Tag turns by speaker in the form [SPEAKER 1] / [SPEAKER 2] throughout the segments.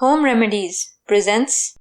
[SPEAKER 1] Home Remedies presents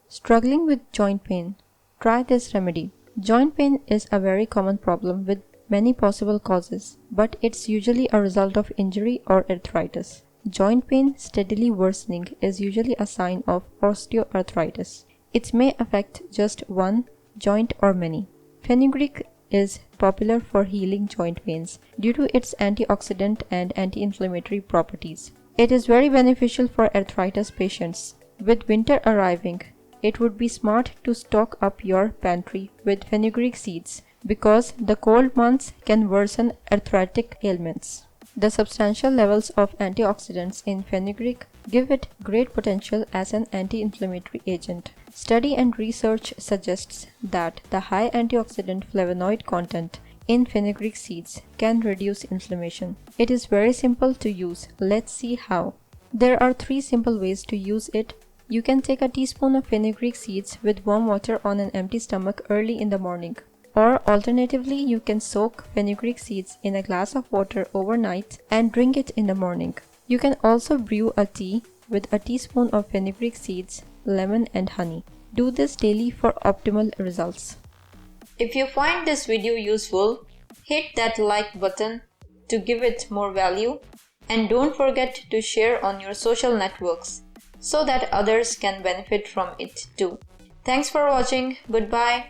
[SPEAKER 2] Struggling with joint pain? Try this remedy. Joint pain is a very common problem with many possible causes, but it's usually a result of injury or arthritis. Joint pain steadily worsening is usually a sign of osteoarthritis. It may affect just one joint or many. Fenugreek is popular for healing joint pains due to its antioxidant and anti-inflammatory properties. It is very beneficial for arthritis patients. With winter arriving, it would be smart to stock up your pantry with fenugreek seeds because the cold months can worsen arthritic ailments. The substantial levels of antioxidants in fenugreek give it great potential as an anti-inflammatory agent. Study and research suggests that the high antioxidant flavonoid content in fenugreek seeds can reduce inflammation. It is very simple to use. Let's see how. There are 3 simple ways to use it. You can take a teaspoon of fenugreek seeds with warm water on an empty stomach early in the morning. Or alternatively, you can soak fenugreek seeds in a glass of water overnight and drink it in the morning. You can also brew a tea with a teaspoon of fenugreek seeds, lemon and honey. Do this daily for optimal results.
[SPEAKER 1] If you find this video useful, hit that like button to give it more value, and don't forget to share on your social networks so that others can benefit from it too. Thanks for watching. Goodbye.